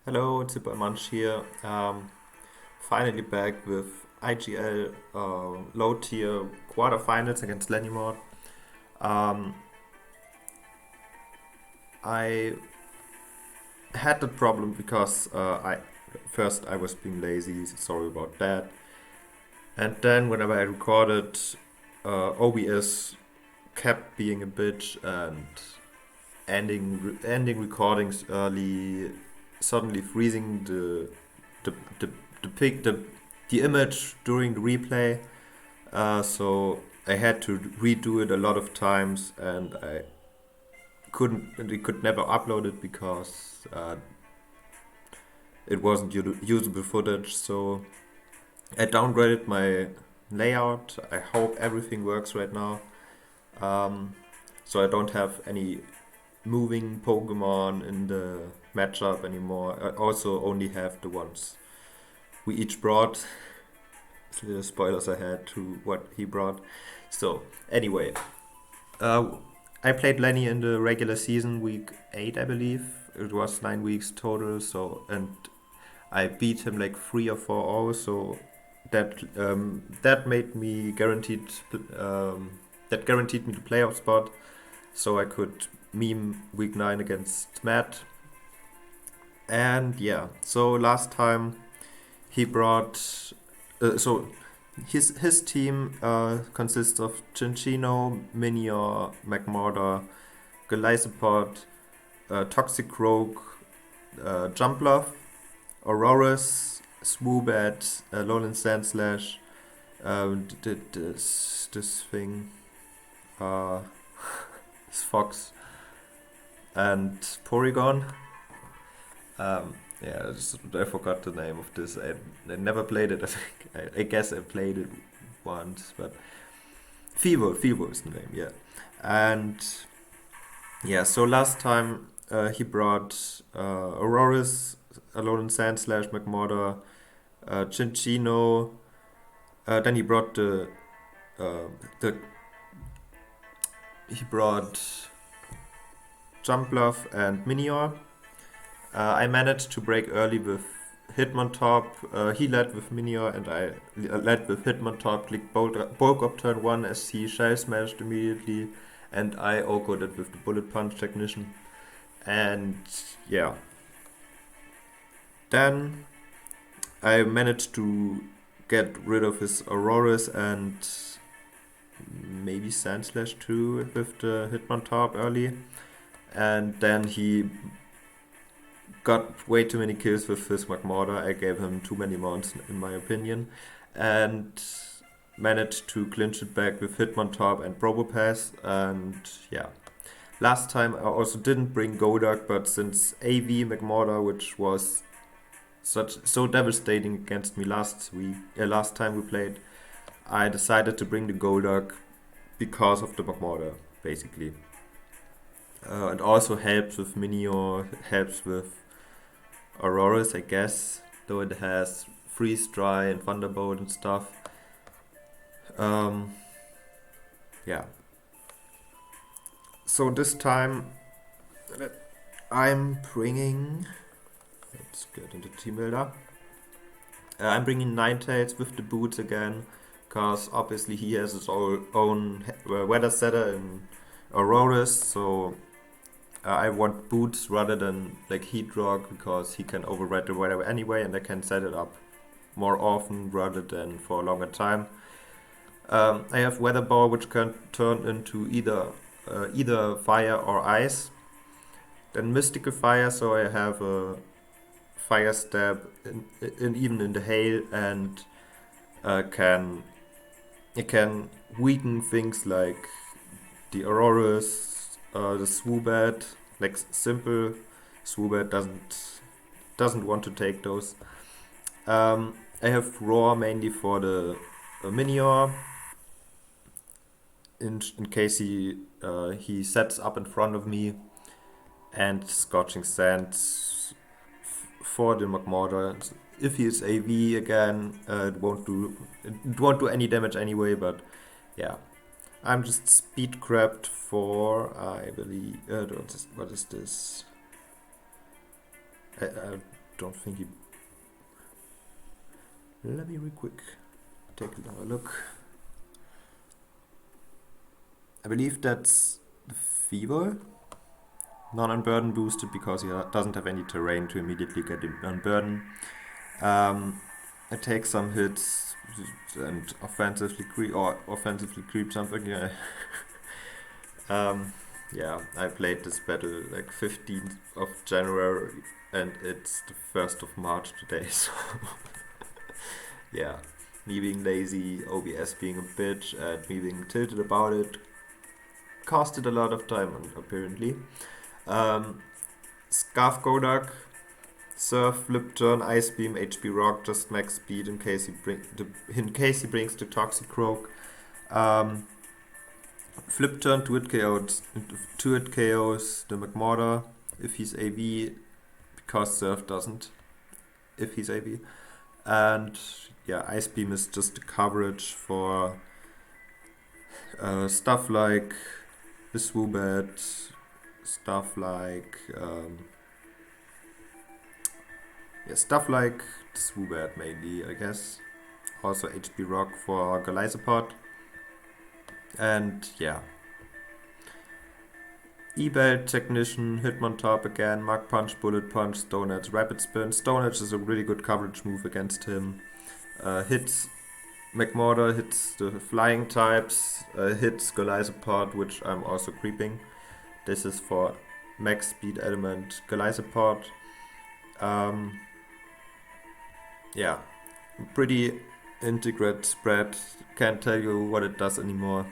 Hello, it's Super Munch here. Finally back with IGL low tier quarterfinals against Lanimort. Um, I had the problem because I was being lazy. Sorry about that. And then whenever I recorded, OBS kept being a bitch and ending recordings early, suddenly freezing the the the pic the image during the replay. So I had to redo it a lot of times, and we could never upload it because it wasn't usable footage. So I downgraded my layout. I hope everything works right now. Um, so I don't have any moving Pokemon in the matchup anymore. I also only have the ones we each brought. Little spoilers ahead to what he brought. So anyway, uh, I played Lenny in the regular season, week 8, I believe. It was 9 weeks total. So and I beat him like 3 or 4-0. So that made me guaranteed. That guaranteed me the playoff spot. So I could meme week 9 against Matt. And yeah, so last time he brought. So his team consists of Cinchino, Minior, McMortar, Galisapod, Toxic Rogue, Jumpluff, Aurorus, Swoobat, Lowland Sandslash, this thing, uh, this Fox, and Porygon. Yeah, I forgot the name of this. I never played it. I think I guess I played it once, but Fevo is the name. Yeah, and yeah. So last time he brought Aurorus, Alolan Sandslash, McMortar, Cinchino. Then uh, the he brought Jumpluff and Minior. I managed to break early with Hitmontop. He led with Minior and I led with Hitmontop. Clicked bulk up turn 1 as he shell smashed immediately, and I OHKO'd with the Bullet Punch Technician. And yeah, then I managed to get rid of his Aurorus and maybe Sandslash too with the Hitmontop early. And then he got way too many kills with his McMortar. I gave him too many mounts, in my opinion, and managed to clinch it back with Hitmontop and Probopass. And yeah, last time I also didn't bring Golduck, but since AV McMortar, which was so devastating against me last time we played, I decided to bring the Golduck because of the McMortar, basically. It also helps with Minior, helps with Aurorus, I guess, though it has Freeze Dry and Thunderbolt and stuff. Um, yeah. So this time I'm bringing. Let's get into Team Builder. I'm bringing Ninetales with the boots again, because obviously he has his own weather setter in Aurorus, so I want boots rather than like Heat Rock because he can override the weather anyway, and I can set it up more often rather than for a longer time. I have Weather Ball, which can turn into either fire or ice. Then Mystical Fire, so I have a Fire Stab even in the hail, and can it can weaken things like the Aurorus, the Swoobat. Like simple Swoobat doesn't want to take those. I have Roar mainly for the Minior, in case he sets up in front of me, and Scorching Sands for the McMortar. If he is AV again, it won't do any damage anyway. But yeah, I'm just speed crabbed for, I believe. What is this? I don't think he... Let me real quick take another look. I believe that's the Fever. Non-unburden boosted because he doesn't have any terrain to immediately get him unburden. I take some hits and offensively creep something. Yeah. Yeah, I played this battle like 15th of January and it's the 1st of March today, so yeah, me being lazy, OBS being a bitch, and me being tilted about it costed a lot of time apparently. Scarf Godak, Surf, Flip Turn, Ice Beam, HP Rock, just max speed in case he brings the Toxic Croak. Flip Turn, 2 hit KOs the McMortar if he's AV, because Surf doesn't if he's AV. And yeah, Ice Beam is just the coverage for stuff like the Swoobat, stuff like the Swoobat mainly, I guess. Also HP Rock for Galizapod. And yeah. E-Belt, Technician, Hitmontop again, Mach Punch, Bullet Punch, Stone Edge, Rapid Spin. Stone Edge is a really good coverage move against him. Hits McMortar, hits the flying types, hits Galizapod, which I'm also creeping. This is for max speed element Galizapod. Yeah, pretty integrate spread. Can't tell you what it does anymore.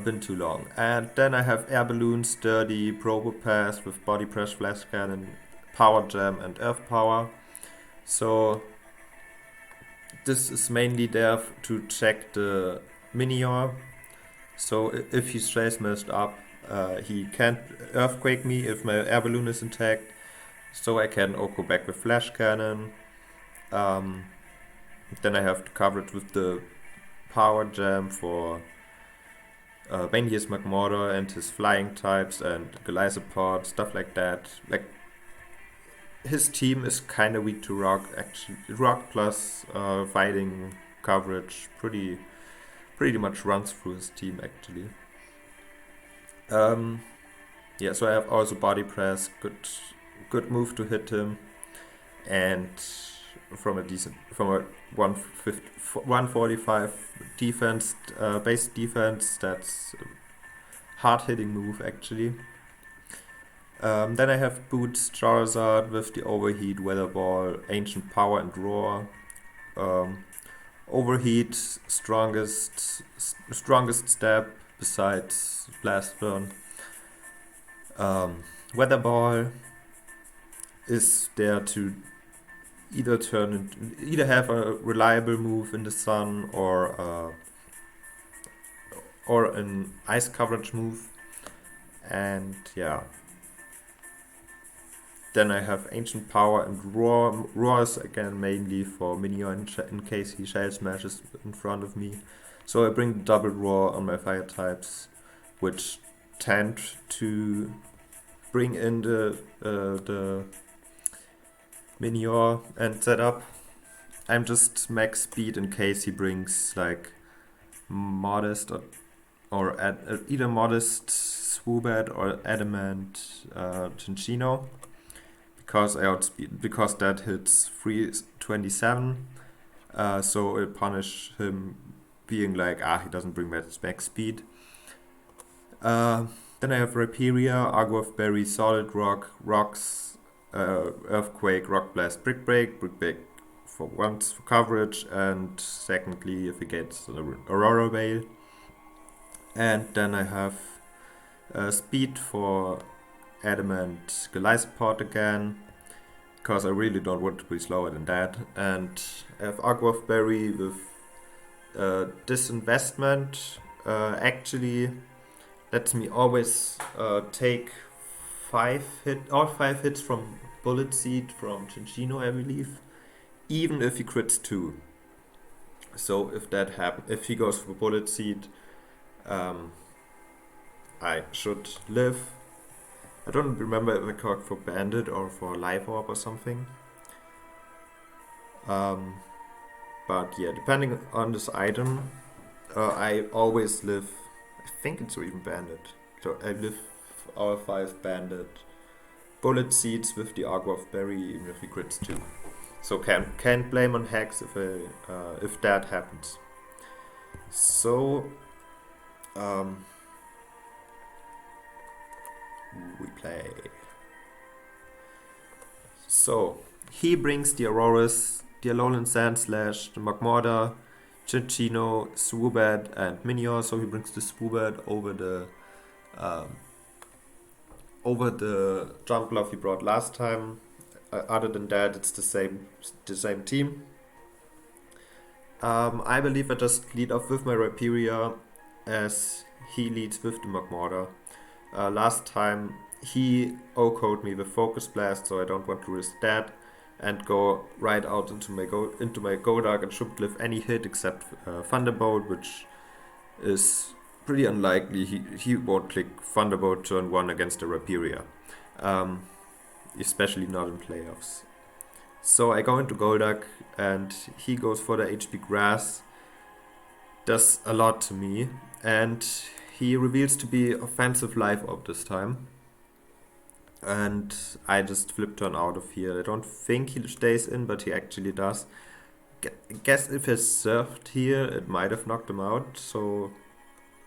Been too long. And then I have Air Balloon, Sturdy, Probopass with Body Press, Flash Cannon, Power Jam, and Earth Power. So this is mainly there to check the Minior. So if he stays messed up, he can't Earthquake me if my Air Balloon is intact. So I can go back with Flash Cannon. Then I have to cover it with the Power Jam for when he is McMortar and his flying types and Galizapod, stuff like that. Like, his team is kind of weak to Rock, actually. Rock plus fighting coverage pretty much runs through his team, actually. Yeah, so I have also Body Press, good move to hit him, and from a 145 defense, base defense, that's a hard hitting move actually. Then I have Boots, Charizard with the Overheat, Weather Ball, Ancient Power and Roar. Overheat, strongest step besides Blast Burn. Weather Ball is there to either have a reliable move in the sun or an ice coverage move, and yeah. Then I have Ancient Power and Roar. Roar is again mainly for Minion in case he Shell Smashes in front of me. So I bring double Roar on my fire types, which tend to bring in the Minior and setup. I'm just max speed in case he brings like Modest or either Modest Swoobat or Adamant Cinccino, because I outspeed, because that hits 327, so it punish him being like, he doesn't bring max speed. Then I have Rhyperior, Argworth Berry, Solid Rock, Rocks, Earthquake, Rock Blast, Brick Break for once for coverage, and secondly if he gets Aurora Veil. And then I have Speed for Adamant Galizapod again, because I really don't want to be slower than that. And I have Argworth Berry with Disinvestment. Actually lets me always take 5 hits from Bullet Seed from Cinccino, I believe, even if he crits 2. So if that happens, if he goes for Bullet Seed, I should live. I don't remember if I called for Bandit or for Live Orb or something. Um, but yeah, depending on this item, I always live. I think it's even banded. So I live our 5 banded bullet seeds with the Argwolf berry, even if he crits too. So can't blame on hacks if that happens. So um, we play. So he brings the Auroras, the Alolan Sandslash, the Magmortar, Chinchino, Swoobat, and Minior. So he brings the Swoobat um, over the jump glove he brought last time. Other than that, it's the same team. I believe I just lead off with my Rhyperior as he leads with the Magmortar. Last time he O-code me with Focus Blast, so I don't want to risk that and go right out into my Goldark and should live any hit except Thunderbolt, which is pretty unlikely. He won't click Thunderbolt turn 1 against the Rhyperior, especially not in playoffs. So I go into Goldark and he goes for the HP Grass. Does a lot to me, and he reveals to be offensive Life Orb this time. And I just flip turn out of here. I don't think he stays in, but he actually does. I guess if he surfed here, it might have knocked him out. So,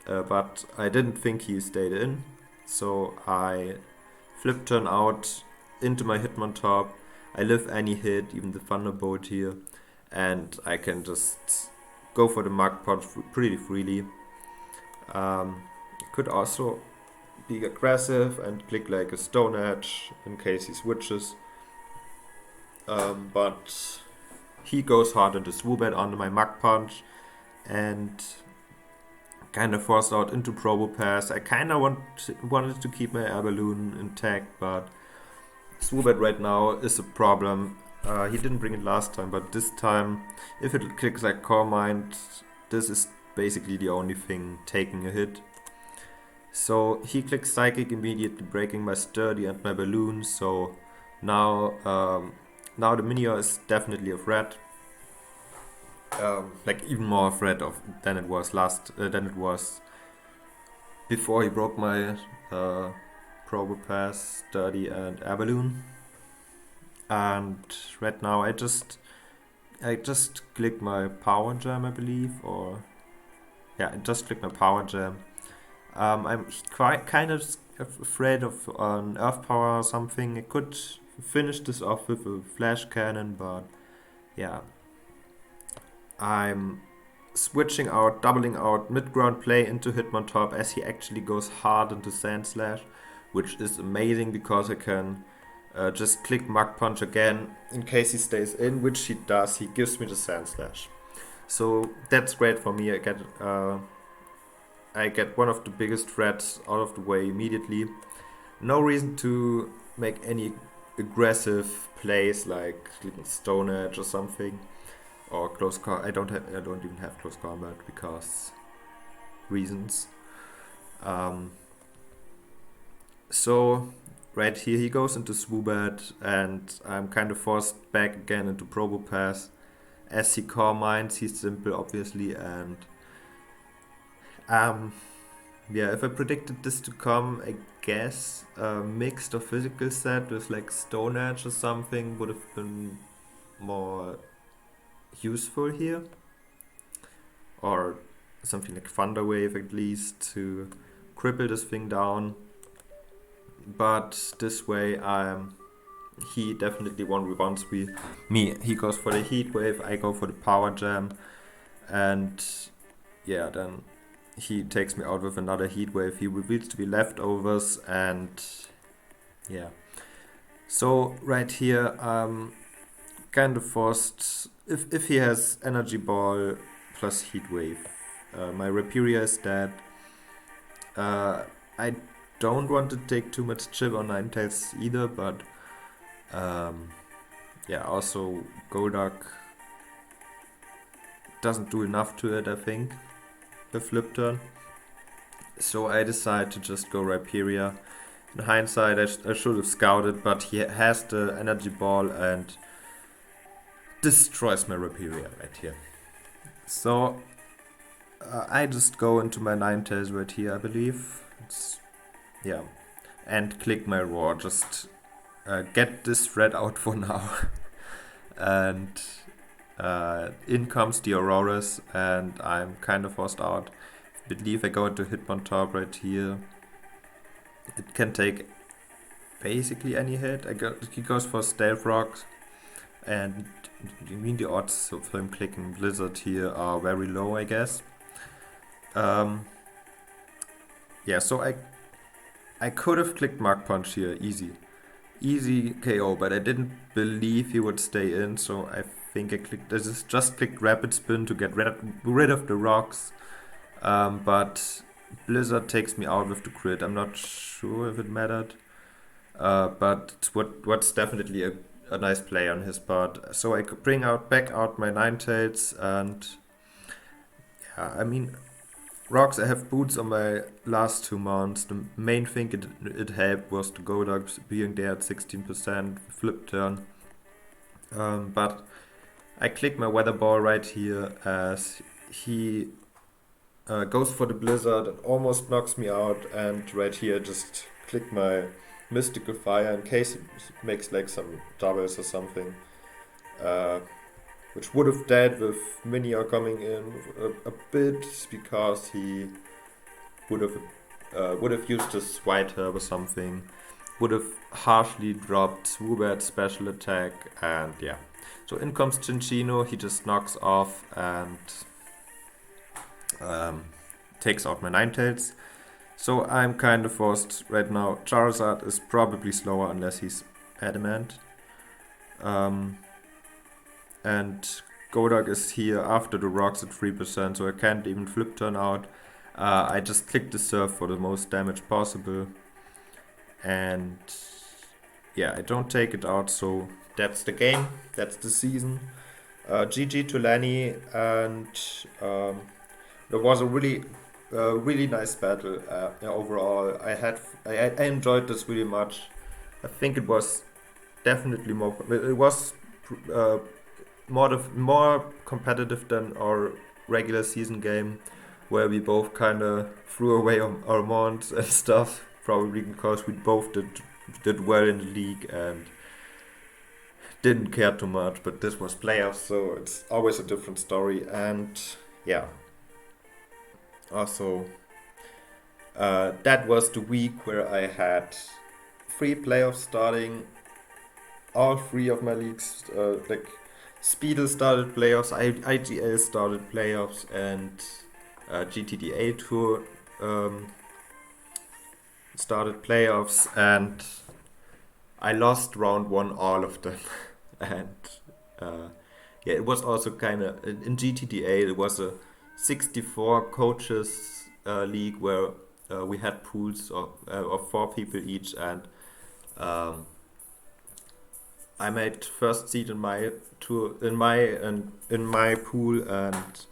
but I didn't think he stayed in. So I flip turn out into my Hitmontop. I live any hit, even the Thunderbolt here, and I can just go for the Mach Punch pretty freely. Could also be aggressive and click like a Stone Edge in case he switches. But he goes hard into Swoobat onto my Mach Punch and kind of forced out into Probopass. I kind of wanted to keep my Air Balloon intact, but Swoobat right now is a problem. He didn't bring it last time, but this time, if it clicks like Core Mind, this is basically the only thing taking a hit. So he clicks Psychic, immediately breaking my Sturdy and my Balloon. So now the Minior is definitely a threat. Like even more a threat than it was before he broke my Probopass, Sturdy, and Air Balloon. And right now I just click my Power Gem, I believe, I just click my Power Gem. I'm kind of afraid of an Earth Power or something. I could finish this off with a Flash Cannon, but yeah. I'm switching out, doubling out mid-ground play into Hitmontop as he actually goes hard into Sandslash, which is amazing because I can just click Mach Punch again in case he stays in, which he does. He gives me the Sandslash. So that's great for me. I get one of the biggest threats out of the way immediately. No reason to make any aggressive plays like clicking Stone Edge or something. Or close combat. I don't even have close combat because reasons. So right here he goes into Swoobat, and I'm kind of forced back again into Probopass. As he Core Minds, he's simple obviously, and if I predicted this to come, I guess a mixed or physical set with like Stone Edge or something would have been more useful here, or something like Thunder Wave at least to cripple this thing down. But this way, he definitely won't rebounce me. He goes for the Heat Wave, I go for the Power Jam, and yeah, then he takes me out with another Heat Wave. He reveals to be leftovers, and yeah. So right here, kind of forced. If he has Energy Ball plus Heat Wave, my Rhyperior is dead. I don't want to take too much chip on Ninetales either, but also Goldark doesn't do enough to it, I think, the flip turn. So I decide to just go Rhyperior. In hindsight, I should have scouted, but he has the Energy Ball and destroys my Rapiria right here. So I just go into my Ninetales right here, I believe. Yeah, and click my Roar. Just get this thread out for now. And in comes the Auroras, and I'm kind of forced out. I believe I go into Hitmontop right here. It can take basically any hit. He goes for Stealth Rocks, and I mean the odds of him clicking Blizzard here are very low, I guess. Yeah, so I could have clicked Mark Punch here, easy KO, but I didn't believe he would stay in, so I think I just clicked Rapid Spin to get rid of the rocks. But Blizzard takes me out with the crit. I'm not sure if it mattered, but what's definitely a nice play on his part. So I could bring back out my Ninetales, and yeah, I mean, rocks. I have boots on my last 2 mounts. The main thing it helped was the Golduck being there at 16% flip turn. But I click my Weather Ball right here as he goes for the Blizzard and almost knocks me out, and right here just click my Mystical Fire in case he makes like some doubles or something, which would have died with Minior coming in a bit because he would have used his White Herb or something, would have harshly dropped Woobat's special attack, and yeah. So in comes Cinccino, he just knocks off and takes out my Ninetales. So I'm kind of forced right now. Charizard is probably slower unless he's adamant. And Golduck is here after the rocks at 3%, so I can't even flip turn out. I just click the Surf for the most damage possible. And yeah, I don't take it out, so that's the game. That's the season. GG to Lani, and there was a really nice battle overall. I enjoyed this really much. I think it was definitely more competitive than our regular season game, where we both kind of threw away our mounts and stuff, probably because we both did well in the league and didn't care too much. But this was playoffs, so it's always a different story. And yeah, also that was the week where I had 3 playoffs starting. All 3 of my leagues, like Speedle started playoffs, IGL started playoffs, and GTDA Tour started playoffs, and I lost round 1 all of them. And yeah, it was also kind of in GTDA. It was a 64 coaches league where we had pools of 4 people each, and I made first seed in my pool, and